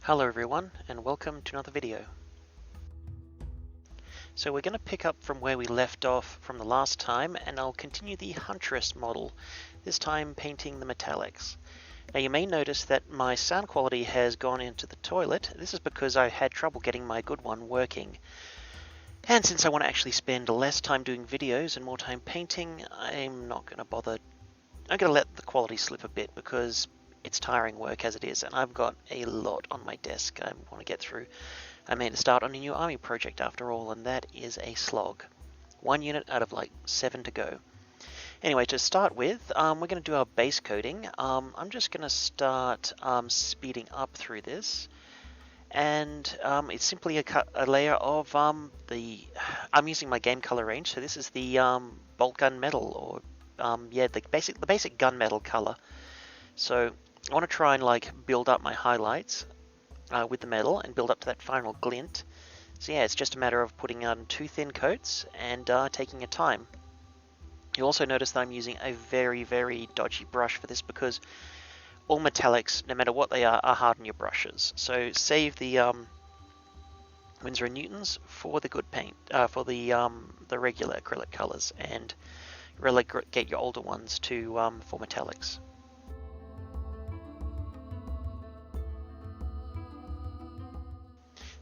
Hello everyone, and welcome to another video. So we're going to pick up from where we left off from the last time, and I'll continue the Huntress model, this time painting the metallics. Now you may notice that my sound quality has gone into the toilet. This is because I had trouble getting my good one working. And since I want to actually spend less time doing videos and more time painting, I'm not going to bother. I'm going to let the quality slip a bit because it's tiring work as it is, and I've got a lot on my desk I want to get through. I made a start on a new army project after all, and that is a slog. 1 unit out of like 7 to go. Anyway, to start with, we're going to do our base coating. I'm just going to start speeding up through this, and it's simply a layer of I'm using my game color range, so this is the bolt gun metal, or the basic gunmetal color. So I want to try and build up my highlights with the metal and build up to that final glint. So yeah, it's just a matter of putting on 2 thin coats and taking your time. You'll also notice that I'm using a very, very dodgy brush for this because all metallics, no matter what they are hard on your brushes. So save the Winsor & Newtons for the good paint, for the regular acrylic colors, and relegate your older ones to for metallics.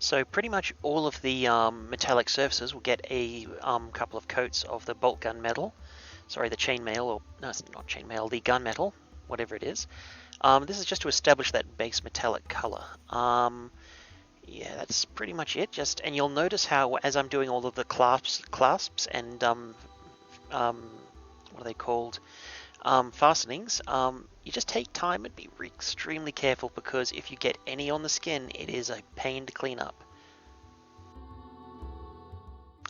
So pretty much all of the metallic surfaces will get a couple of coats of the bolt gun metal. Sorry, the chainmail, or no, it's not chainmail, the gunmetal, whatever it is. This is just to establish that base metallic color. Yeah, that's pretty much it. And you'll notice how, as I'm doing all of the clasps and what are they called? Fastenings, you just take time and be extremely careful, because if you get any on the skin, it is a pain to clean up.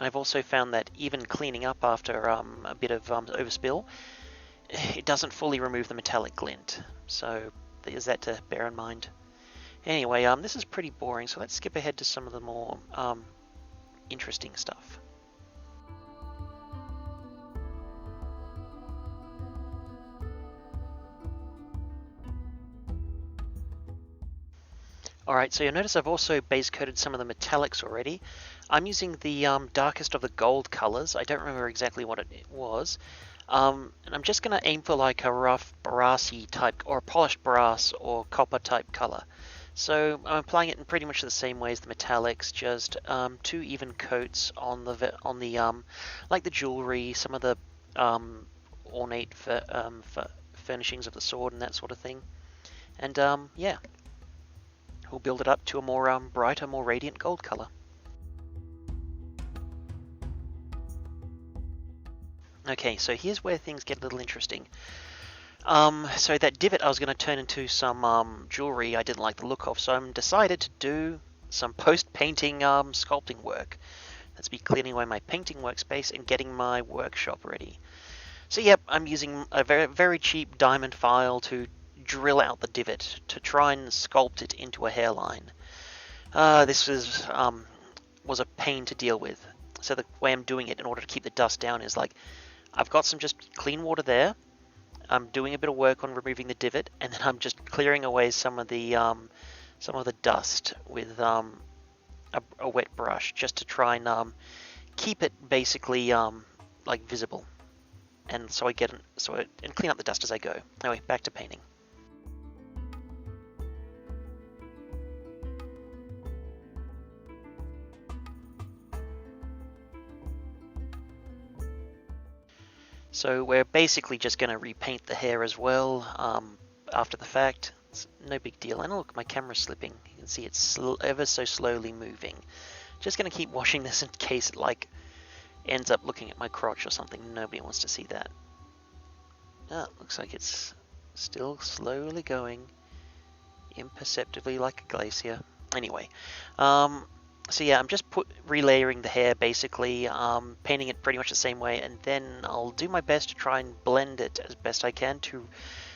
I've also found that even cleaning up after a bit of overspill, it doesn't fully remove the metallic glint, so there's that to bear in mind. Anyway, this is pretty boring, so let's skip ahead to some of the more interesting stuff. Alright, so you'll notice I've also base coated some of the metallics already. I'm using the darkest of the gold colors. I don't remember exactly what it was. And I'm just going to aim for like a rough brassy type, or polished brass or copper type color. So I'm applying it in pretty much the same way as the metallics, just 2 even coats on the like the jewelry, some of the ornate furnishings of the sword and that sort of thing. And yeah. We'll build it up to a more brighter, more radiant gold color. Okay, so here's where things get a little interesting. So that divot I was going to turn into some jewelry I didn't like the look of, so I decided to do some post-painting sculpting work. That's me clearing away my painting workspace and getting my workshop ready. So yep, I'm using a very, very cheap diamond file to drill out the divot to try and sculpt it into a hairline. This was a pain to deal with. So the way I'm doing it in order to keep the dust down is I've got some just clean water there. I'm doing a bit of work on removing the divot, and then I'm just clearing away some of the dust with a wet brush, just to try and keep it basically visible, and so I clean up the dust as I go. Anyway, back to painting. So we're basically just going to repaint the hair as well after the fact. It's no big deal. And look, my camera's slipping. You can see it's ever so slowly moving. Just going to keep washing this in case it ends up looking at my crotch or something. Nobody wants to see that. Looks like it's still slowly going, imperceptibly like a glacier. Anyway, so yeah, I'm just relayering the hair, basically, painting it pretty much the same way, and then I'll do my best to try and blend it as best I can to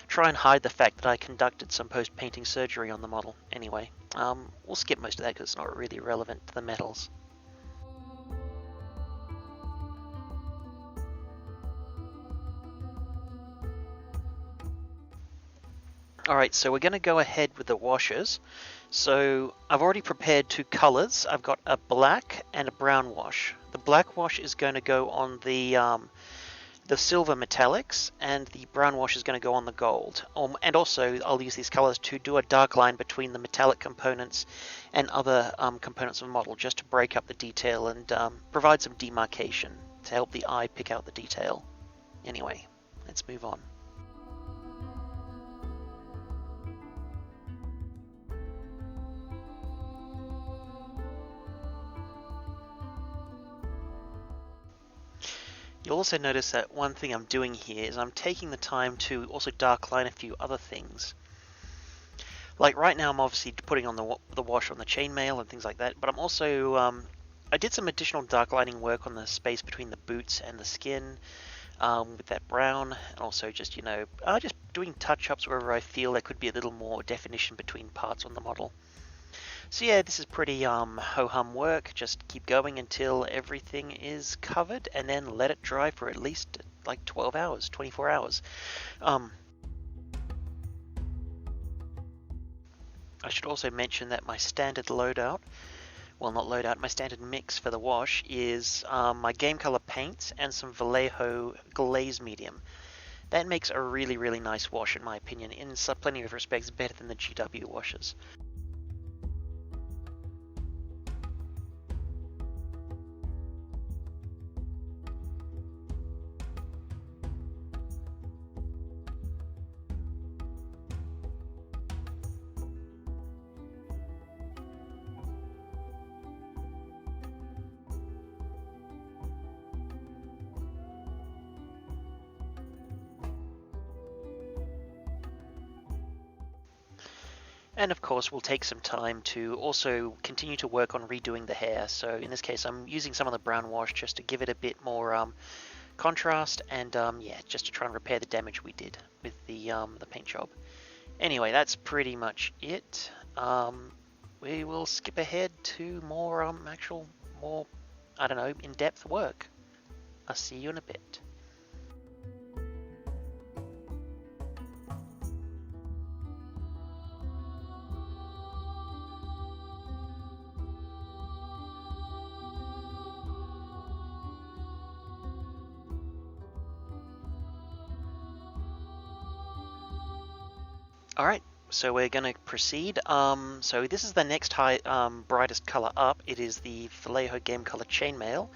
try and hide the fact that I conducted some post-painting surgery on the model. Anyway, we'll skip most of that because it's not really relevant to the metals. Alright, so we're going to go ahead with the washes. So I've already prepared two colors. I've got a black and a brown wash. The black wash is going to go on the silver metallics, and the brown wash is going to go on the gold. And also I'll use these colors to do a dark line between the metallic components and other components of the model, just to break up the detail and provide some demarcation to help the eye pick out the detail. Anyway, let's move on. You'll also notice that one thing I'm doing here is I'm taking the time to also dark line a few other things. Like right now I'm obviously putting on the wash on the chainmail and things like that, but I'm also, I did some additional dark lining work on the space between the boots and the skin with that brown, and also just, just doing touch-ups wherever I feel there could be a little more definition between parts on the model. So yeah, this is pretty ho-hum work. Just keep going until everything is covered, and then let it dry for at least like 12 hours, 24 hours. I should also mention that my standard loadout, well not loadout, my standard mix for the wash is my game color paints and some Vallejo glaze medium. That makes a really, really nice wash in my opinion, in plenty of respects better than the GW washes. And of course we'll take some time to also continue to work on redoing the hair. So in this case I'm using some of the brown wash just to give it a bit more contrast, and yeah, just to try and repair the damage we did with the paint job. Anyway, that's pretty much it. We will skip ahead to more more, I don't know, in-depth work. I'll see you in a bit. Alright, so we're going to proceed. So this is the next brightest color up. It is the Vallejo Game Color Chainmail.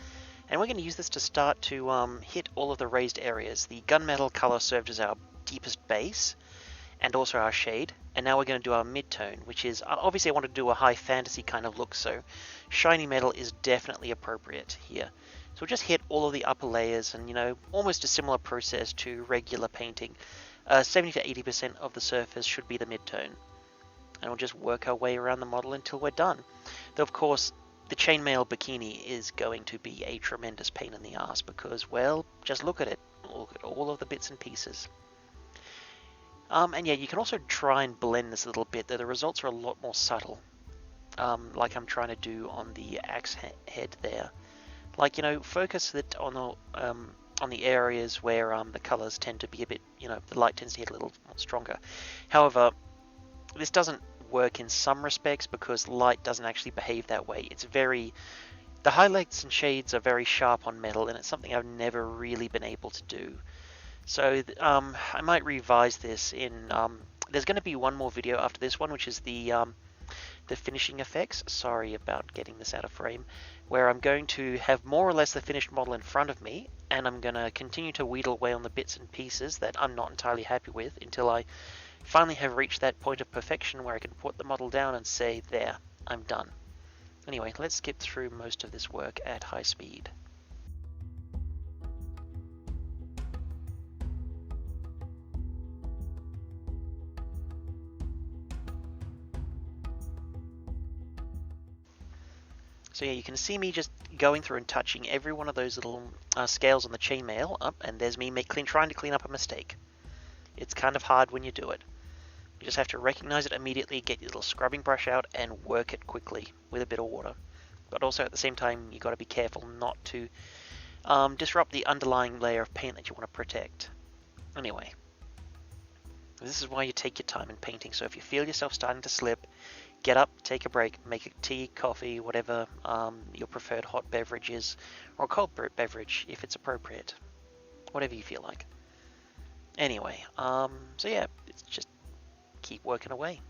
And we're going to use this to start to hit all of the raised areas. The gunmetal color served as our deepest base, and also our shade. And now we're going to do our midtone, which is, obviously I want to do a high fantasy kind of look, so shiny metal is definitely appropriate here. So we'll just hit all of the upper layers, and almost a similar process to regular painting. 70 to 80% of the surface should be the midtone. And we'll just work our way around the model until we're done. Though of course, the chainmail bikini is going to be a tremendous pain in the ass because, well, just look at it. Look at all of the bits and pieces. And yeah, you can also try and blend this a little bit, though the results are a lot more subtle. Like I'm trying to do on the axe head there. Like, focus it on the areas where the colors tend to be a bit, the light tends to hit a little more stronger. However, this doesn't work in some respects because light doesn't actually behave that way. The highlights and shades are very sharp on metal, and it's something I've never really been able to do. So I might revise this in, there's going to be one more video after this one, which is the finishing effects. Sorry about getting this out of frame. Where I'm going to have more or less the finished model in front of me, and I'm going to continue to wheedle away on the bits and pieces that I'm not entirely happy with until I finally have reached that point of perfection where I can put the model down and say, there, I'm done. Anyway, let's skip through most of this work at high speed. So yeah, you can see me just going through and touching every one of those little scales on the chainmail up, and there's me trying to clean up a mistake. It's kind of hard when you do it. You just have to recognize it immediately, get your little scrubbing brush out, and work it quickly with a bit of water. But also at the same time, you got to be careful not to disrupt the underlying layer of paint that you want to protect. Anyway, This is why you take your time in painting. So if you feel yourself starting to slip, get up, take a break, make a tea, coffee, whatever your preferred hot beverage is, or a cold beverage if it's appropriate. Whatever you feel like. Anyway, so yeah, it's just keep working away.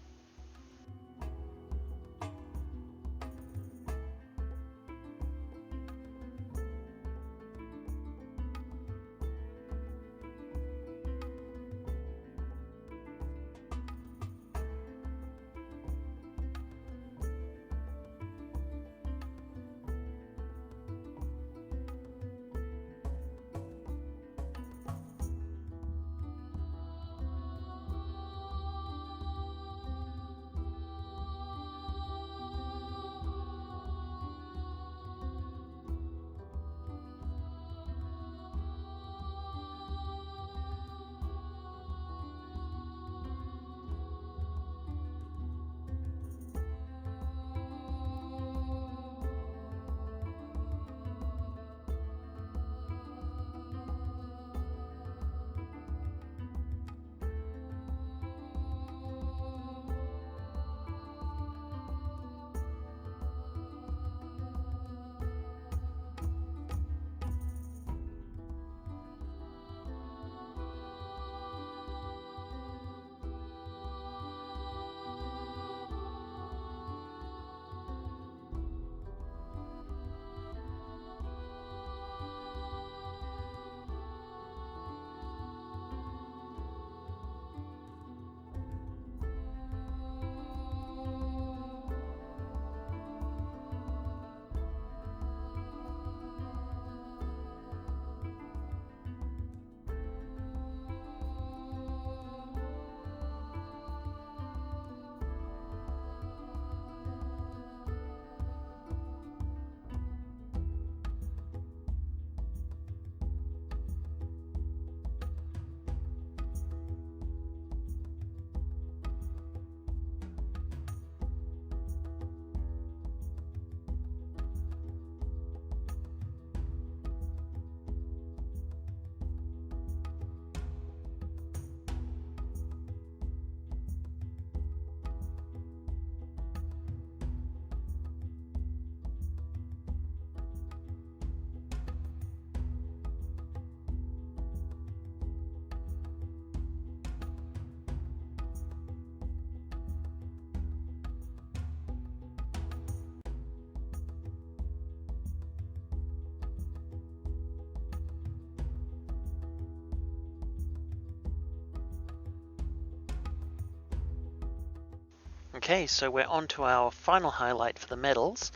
Okay, so we're on to our final highlight for the metals,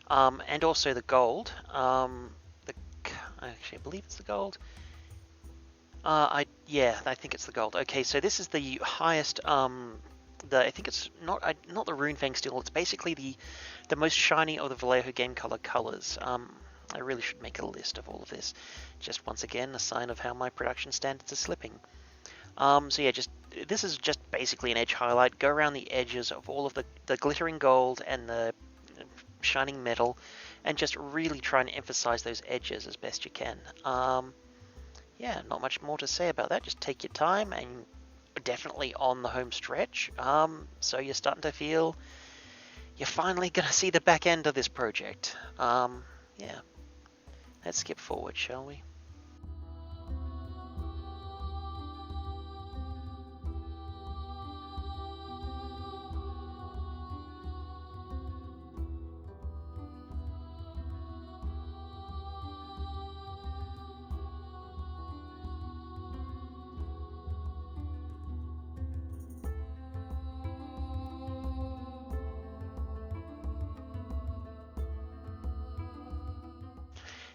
and also the gold. Actually, I believe it's the gold. I think it's the gold. Okay, so this is the highest. I think it's not the Runefang steel. It's basically the most shiny of the Vallejo game color colors. I really should make a list of all of this. Just once again, a sign of how my production standards are slipping. So yeah, this is just basically an edge highlight. Go around the edges of all of the glittering gold and the shining metal, and just really try and emphasize those edges as best you can. Yeah, not much more to say about that. Just take your time, and definitely on the home stretch. So you're starting to feel you're finally going to see the back end of this project. Yeah, let's skip forward, shall we?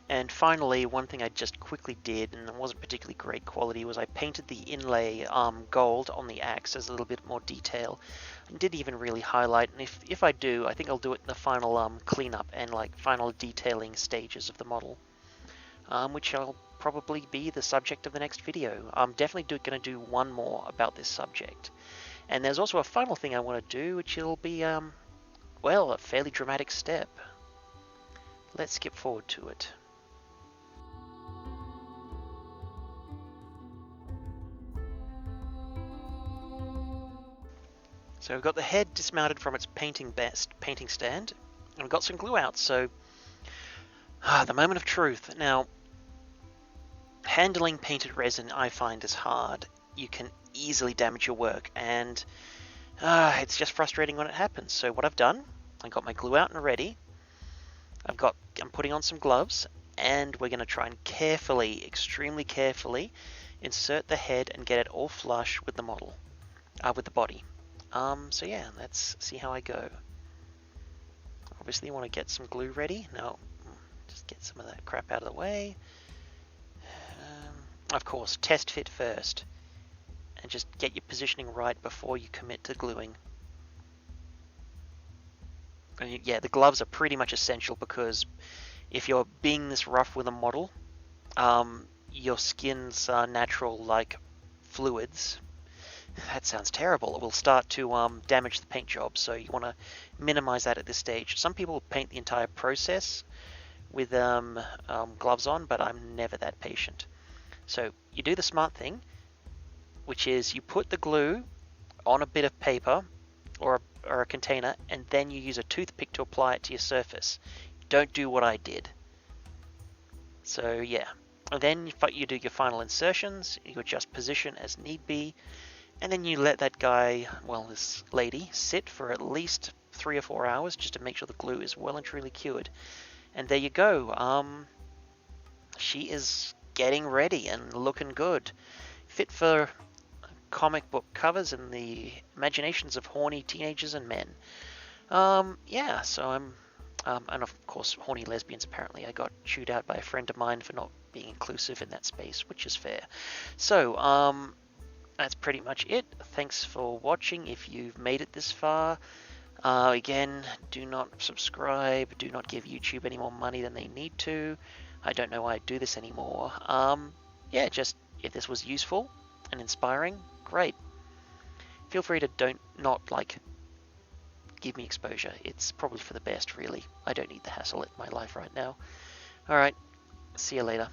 And finally, one thing I just quickly did, and it wasn't particularly great quality, was I painted the inlay gold on the axe as a little bit more detail. I didn't even really highlight, and if I do, I think I'll do it in the final cleanup and like final detailing stages of the model, which will probably be the subject of the next video. I'm definitely going to do one more about this subject. And there's also a final thing I want to do, which will be, well, a fairly dramatic step. Let's skip forward to it. So we've got the head dismounted from its painting stand, and we've got some glue out. So the moment of truth. Now, handling painted resin I find is hard. You can easily damage your work, and it's just frustrating when it happens. So what I've done, I got my glue out and ready. I'm putting on some gloves, and we're going to try and carefully, extremely carefully, insert the head and get it all flush with the model, with the body. So yeah, let's see how I go. Obviously you want to get some glue ready. Now, just get some of that crap out of the way. Of course, test fit first. And just get your positioning right before you commit to gluing. And yeah, the gloves are pretty much essential, because if you're being this rough with a model, your skin's natural like fluids, that sounds terrible, it will start to damage the paint job, so you want to minimize that at this stage. Some people paint the entire process with gloves on, but I'm never that patient. So you do the smart thing, which is you put the glue on a bit of paper or a container, and then you use a toothpick to apply it to your surface. Don't do what I did. So yeah, and then you do your final insertions, you adjust position as need be, and then you let that guy, well, this lady, sit for at least 3 or 4 hours just to make sure the glue is well and truly cured. And there you go. She is getting ready and looking good. Fit for comic book covers and the imaginations of horny teenagers and men. Yeah, so I'm... and of course, horny lesbians, apparently. I got chewed out by a friend of mine for not being inclusive in that space, which is fair. So, that's pretty much it. Thanks for watching if you've made it this far. Again, do not subscribe. Do not give YouTube any more money than they need to. I don't know why I do this anymore. Yeah, just if this was useful and inspiring, great. Feel free to not give me exposure. It's probably for the best, really. I don't need the hassle in my life right now. Alright, see you later.